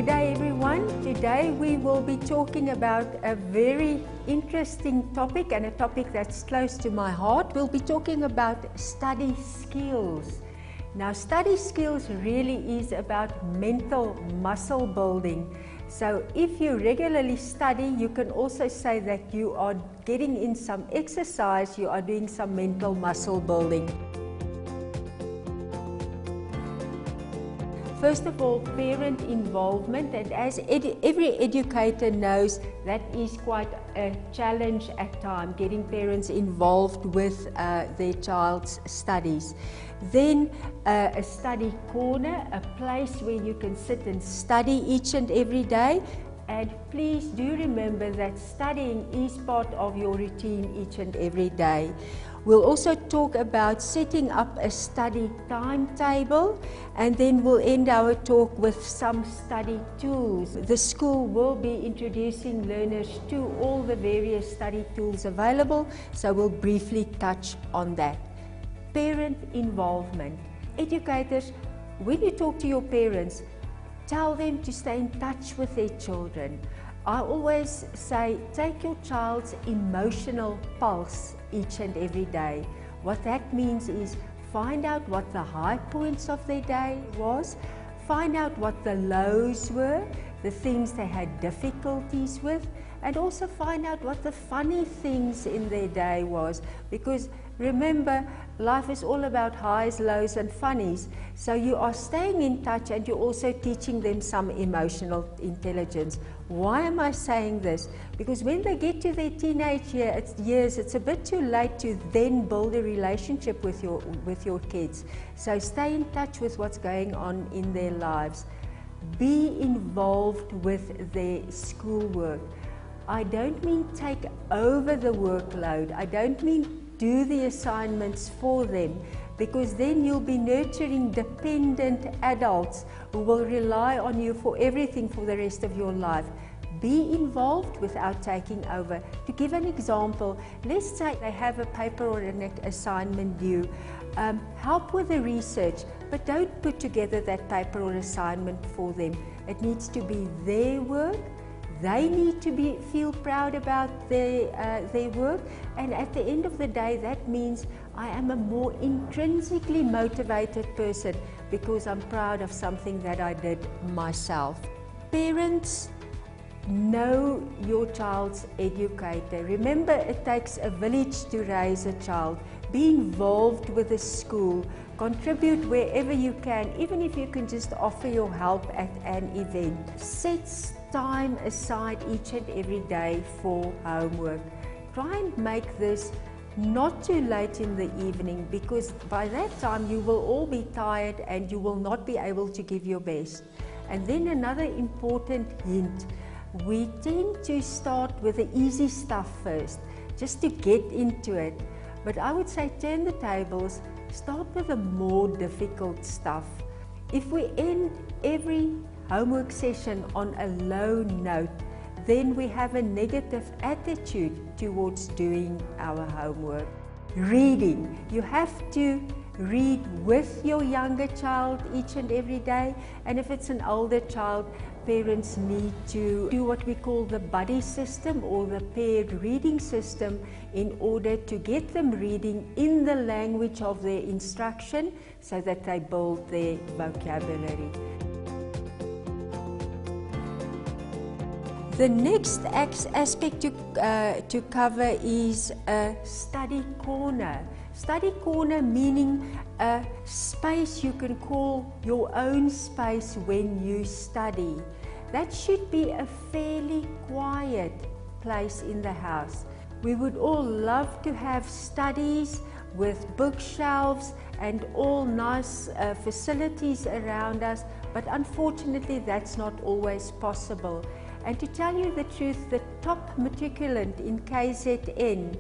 Good day everyone. Today we will be talking about a very interesting topic and a topic that's close to my heart. We'll be talking about study skills. Now study skills really is about mental muscle building. So if you regularly study, you can also say that you are getting in some exercise, you are doing some mental muscle building. First of all, parent involvement, and as every educator knows, that is quite a challenge at times, getting parents involved with their child's studies. Then a study corner, a place where you can sit and study each and every day. And please do remember that studying is part of your routine each and every day. We'll also talk about setting up a study timetable, and then we'll end our talk with some study tools. The school will be introducing learners to all the various study tools available, so we'll briefly touch on that. Parent involvement. Educators, when you talk to your parents, tell them to stay in touch with their children. I always say, take your child's emotional pulse each and every day. What that means is find out what the high points of their day was, find out what the lows were, the things they had difficulties with, and also find out what the funny things in their day was. Because remember, life is all about highs, lows and funnies. So you are staying in touch and you're also teaching them some emotional intelligence. Why am I saying this? Because when they get to their teenage years, it's a bit too late to then build a relationship with your kids. So stay in touch with what's going on in their lives. Be involved with their schoolwork. I don't mean take over the workload. I don't mean do the assignments for them, because then you'll be nurturing dependent adults who will rely on you for everything for the rest of your life. Be involved without taking over. To give an example, let's say they have a paper or an assignment due. Help with the research, but don't put together that paper or assignment for them. It needs to be their work. They need to feel proud about their work, and at the end of the day, that means I am a more intrinsically motivated person because I'm proud of something that I did myself. Parents, know your child's educator. Remember, it takes a village to raise a child. Be involved with the school. Contribute wherever you can, even if you can just offer your help at an event. Set time aside each and every day for homework. Try and make this not too late in the evening, because by that time you will all be tired and you will not be able to give your best. And then another important hint, we tend to start with the easy stuff first, just to get into it. But I would say turn the tables, start with the more difficult stuff. If we end every homework session on a low note, then we have a negative attitude towards doing our homework. Reading. You have to read with your younger child each and every day, and if it's an older child, parents need to do what we call the buddy system or the paired reading system in order to get them reading in the language of their instruction so that they build their vocabulary. The next aspect to cover is a study corner. Study corner meaning a space you can call your own space when you study. That should be a fairly quiet place in the house. We would all love to have studies with bookshelves and all nice facilities around us, but unfortunately that's not always possible. And to tell you the truth, the top matriculant in KZN,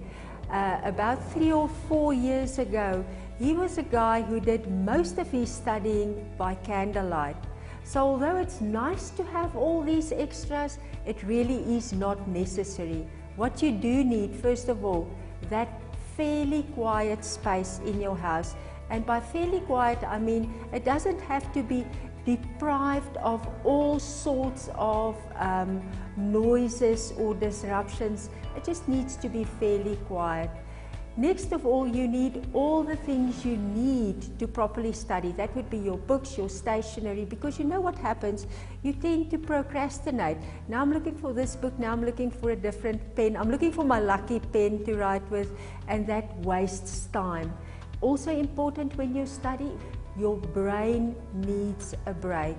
about 3 or 4 years ago, he was a guy who did most of his studying by candlelight. So although it's nice to have all these extras, it really is not necessary. What you do need, first of all, that fairly quiet space in your house. And by fairly quiet, I mean it doesn't have to be deprived of all sorts of noises or disruptions. It just needs to be fairly quiet. Next of all, you need all the things you need to properly study. That would be your books, your stationery, because you know what happens, you tend to procrastinate. Now I'm looking for this book, now I'm looking for a different pen, I'm looking for my lucky pen to write with, and that wastes time. Also important when you study, your brain needs a break.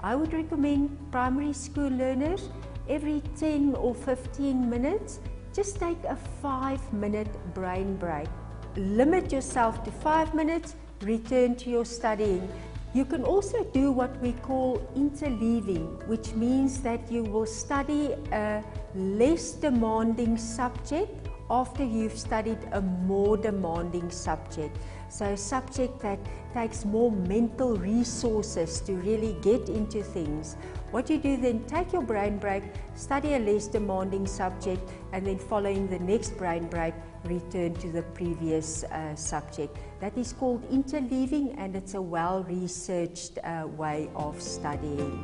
I would recommend primary school learners every 10 or 15 minutes, just take a 5-minute brain break. Limit yourself to 5 minutes, return to your studying. You can also do what we call interleaving, which means that you will study a less demanding subject after you've studied a more demanding subject. So a subject that takes more mental resources to really get into things. What you do then, take your brain break, study a less demanding subject, and then following the next brain break, return to the previous subject. That is called interleaving, and it's a well-researched way of studying.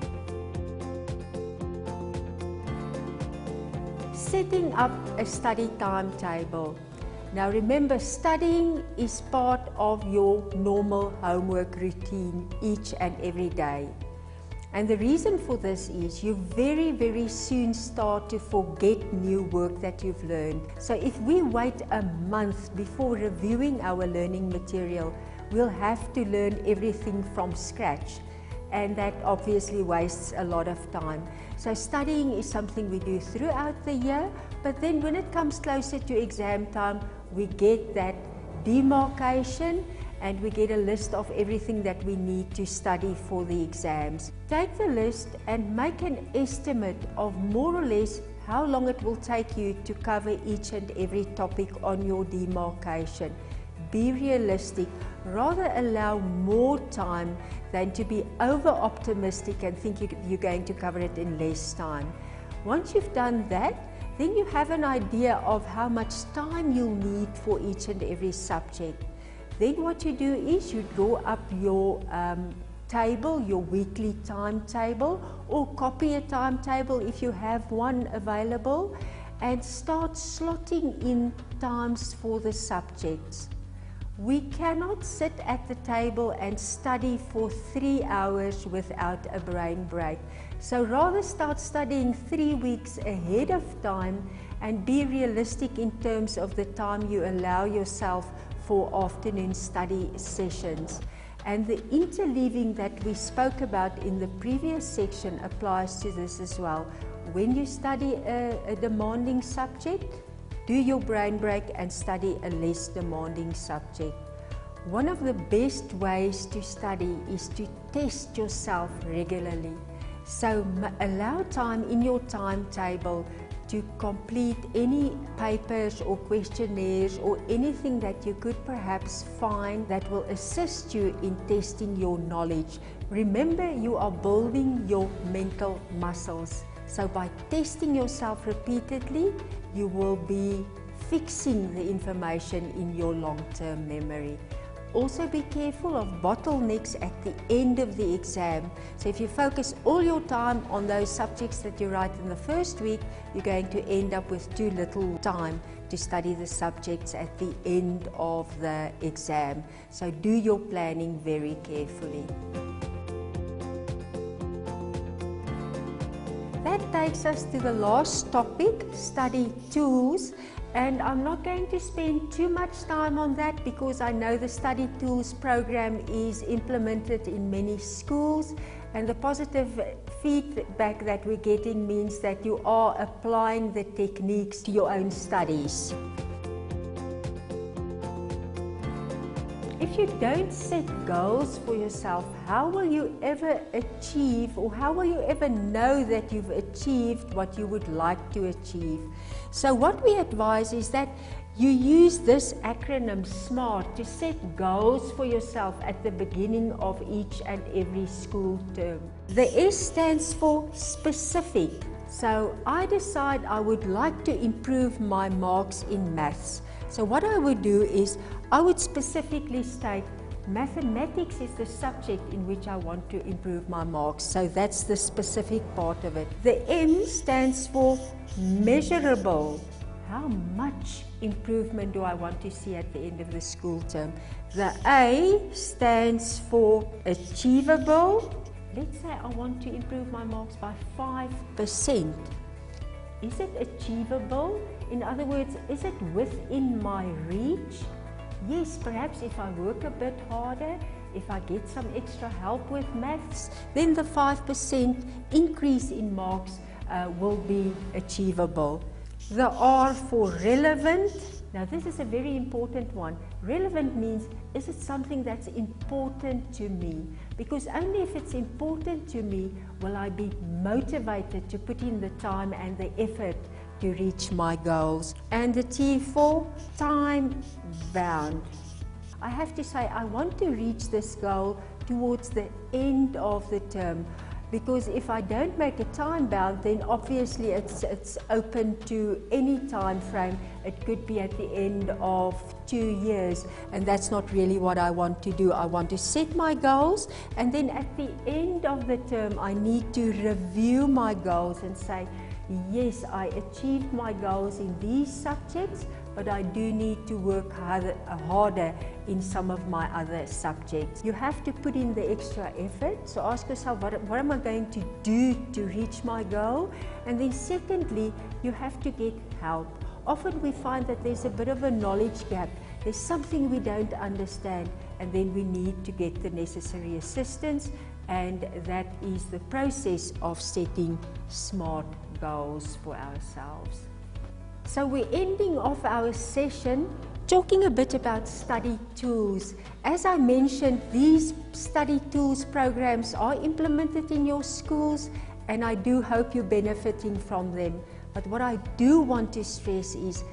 Setting up a study timetable. Now remember, studying is part of your normal homework routine each and every day. And the reason for this is you very soon start to forget new work that you've learned. So if we wait a month before reviewing our learning material, we'll have to learn everything from scratch. And that obviously wastes a lot of time. So studying is something we do throughout the year, but then when it comes closer to exam time, we get that demarcation and we get a list of everything that we need to study for the exams. Take the list and make an estimate of more or less how long it will take you to cover each and every topic on your demarcation. Be realistic, rather allow more time than to be over-optimistic and think you're going to cover it in less time. Once you've done that, then you have an idea of how much time you'll need for each and every subject. Then what you do is you draw up your table, your weekly timetable, or copy a timetable if you have one available, and start slotting in times for the subjects. We cannot sit at the table and study for 3 hours without a brain break. So rather start studying 3 weeks ahead of time and be realistic in terms of the time you allow yourself for afternoon study sessions. And the interleaving that we spoke about in the previous section applies to this as well. When you study a demanding subject, do your brain break and study a less demanding subject. One of the best ways to study is to test yourself regularly. So allow time in your timetable to complete any papers or questionnaires or anything that you could perhaps find that will assist you in testing your knowledge. Remember, you are building your mental muscles. So by testing yourself repeatedly, you will be fixing the information in your long-term memory. Also be careful of bottlenecks at the end of the exam. So if you focus all your time on those subjects that you write in the first week, you're going to end up with too little time to study the subjects at the end of the exam. So do your planning very carefully. That takes us to the last topic, study tools. And I'm not going to spend too much time on that because I know the Study Tools program is implemented in many schools, and the positive feedback that we're getting means that you are applying the techniques to your own studies. If you don't set goals for yourself, how will you ever achieve, or how will you ever know that you've achieved what you would like to achieve? So what we advise is that you use this acronym SMART to set goals for yourself at the beginning of each and every school term. The S stands for specific. So I decide I would like to improve my marks in maths. So what I would do is I would specifically state Mathematics is the subject in which I want to improve my marks, so that's the specific part of it. The M stands for measurable. How much improvement do I want to see at the end of the school term? The A stands for achievable. Let's say I want to improve my marks by 5%. Is it achievable? In other words, is it within my reach? Yes, perhaps if I work a bit harder, if I get some extra help with maths, then the 5% increase in marks will be achievable. The R for relevant. Now this is a very important one. Relevant means, is it something that's important to me? Because only if it's important to me will I be motivated to put in the time and the effort to reach my goals. And the T for time bound. I have to say I want to reach this goal towards the end of the term, because if I don't make a time bound, then obviously it's open to any time frame. It could be at the end of 2 years, and that's not really what I want to do. I want to set my goals, and then at the end of the term I need to review my goals and say, yes, I achieved my goals in these subjects, but I do need to work harder in some of my other subjects. You have to put in the extra effort. So ask yourself, what am I going to do to reach my goal? And then secondly, you have to get help. Often we find that there's a bit of a knowledge gap. There's something we don't understand, and then we need to get the necessary assistance, and that is the process of setting SMART goals for ourselves. So we're ending off our session talking a bit about study tools. As I mentioned, these study tools programs are implemented in your schools, and I do hope you're benefiting from them. But what I do want to stress is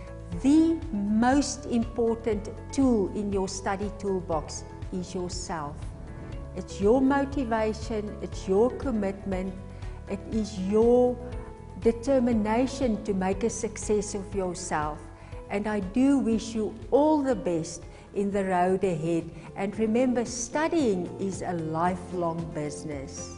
the most important tool in your study toolbox is yourself. It's your motivation, it's your commitment, it is your determination to make a success of yourself. And I do wish you all the best in the road ahead. And remember, studying is a lifelong business.